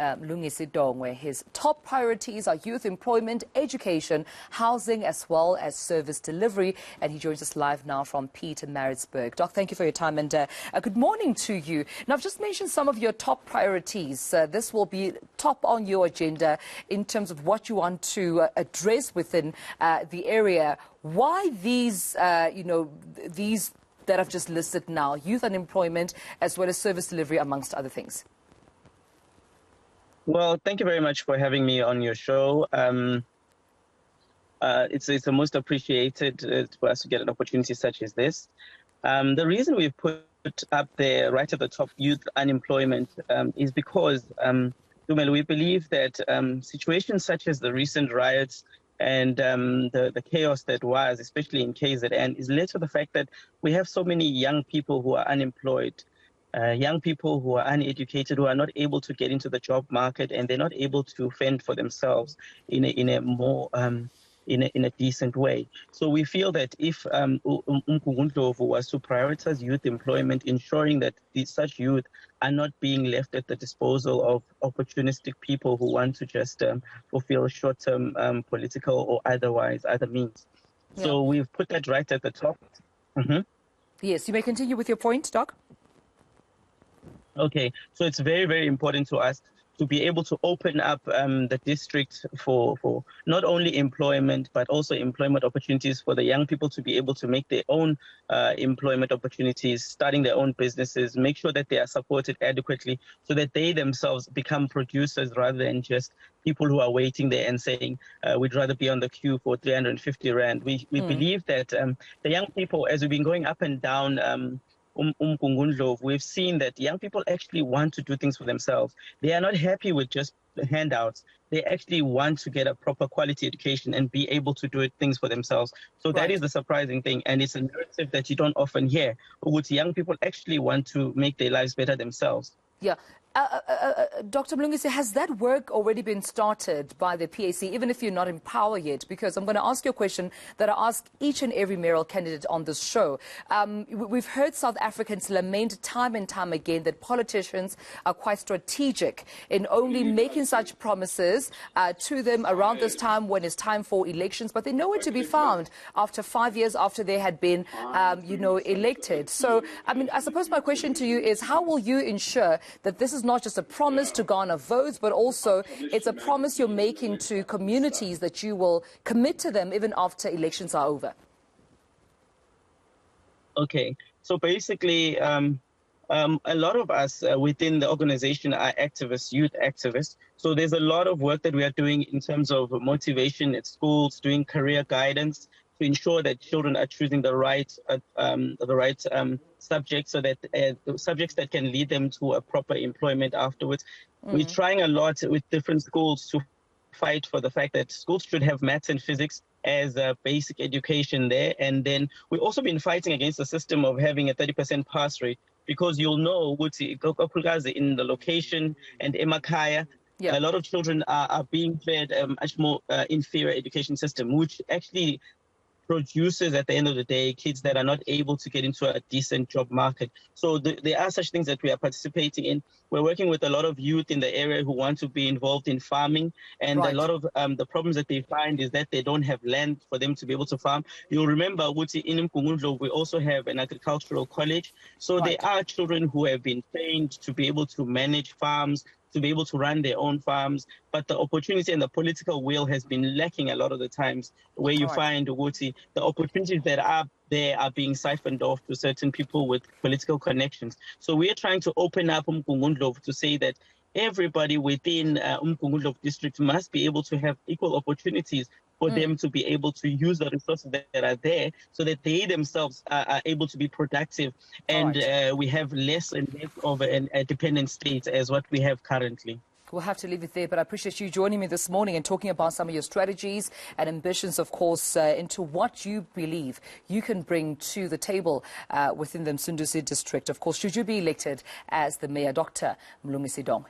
Mlungisi Dongwe. His top priorities are youth employment, education, housing, as well as service delivery. And he joins us live now from Pietermaritzburg. Doc, thank you for your time and good morning to you. Now, I've just mentioned some of your top priorities. This will be top on your agenda in terms of what you want to address within the area. Why these, these that I've just listed now, youth unemployment as well as service delivery, amongst other things? Well, thank you very much for having me on your show. It's the most appreciated for us to get an opportunity such as this. The reason we've put up there right at the top youth unemployment is because, Tumelo, we believe that situations such as the recent riots and the chaos that was, especially in KZN, is led to the fact that we have so many young people who are unemployed. Young people who are uneducated, who are not able to get into the job market, and they're not able to fend for themselves in a more in a decent way. So we feel that if Ndlovu was to prioritize youth employment, ensuring that such youth are not being left at the disposal of opportunistic people who want to just fulfill short-term political or other means. Yeah. So we've put that right at the top. Yes, you may continue with your point, Doc. Okay, so it's very, very important to us to be able to open up the district for not only employment, but also employment opportunities for the young people to be able to make their own employment opportunities, starting their own businesses, make sure that they are supported adequately so that they themselves become producers rather than just people who are waiting there and saying, we'd rather be on the queue for 350 Rand. We believe that the young people, as we've been going up and down we've seen that young people actually want to do things for themselves. They are not happy with just the handouts. They actually want to get a proper quality education and be able to do things for themselves. So that is the surprising thing, and it's a narrative that you don't often hear, which young people actually want to make their lives better themselves. Yeah. Dr. Mlungisi, has that work already been started by the PAC, even if you're not in power yet? Because I'm going to ask you a question that I ask each and every mayoral candidate on this show. We've heard South Africans lament time and time again that politicians are quite strategic in only making such promises to them around this time when it's time for elections, but they're nowhere to be found after 5 years after they had been, elected. So, I mean, I suppose my question to you is, how will you ensure that this is not just a promise to garner votes, but also it's a promise you're making to communities that you will commit to them even after elections are over? Okay, so basically, a lot of us within the organization are activists, youth activists. So there's a lot of work that we are doing in terms of motivation at schools, doing career guidance to ensure that children are choosing the right subjects, so that subjects that can lead them to a proper employment afterwards. We're trying a lot with different schools to fight for the fact that schools should have maths and physics as a basic education there. And then we've also been fighting against the system of having a 30% pass rate, because you'll know in the location and emakaya, a lot of children are being fed a much more inferior education system, which actually produces, at the end of the day, kids that are not able to get into a decent job market. So there are such things that we are participating in. We're working with a lot of youth in the area who want to be involved in farming, and a lot of the problems that they find is that they don't have land for them to be able to farm. You'll remember, in Mkungundlo, we also have an agricultural college. So there are children who have been trained to be able to manage farms, to be able to run their own farms, but the opportunity and the political will has been lacking a lot of the times, where you find the opportunities that are there are being siphoned off to certain people with political connections. So we are trying to open up Mkungundlo to say that everybody within Mkungundlo district must be able to have equal opportunities for them to be able to use the resources that are there, so that they themselves are able to be productive, and we have less and less of a dependent state as what we have currently. We'll have to leave it there, but I appreciate you joining me this morning and talking about some of your strategies and ambitions, of course, into what you believe you can bring to the table within the Msunduzi District. Of course, should you be elected as the mayor, Dr. Mlungisi Dongwe.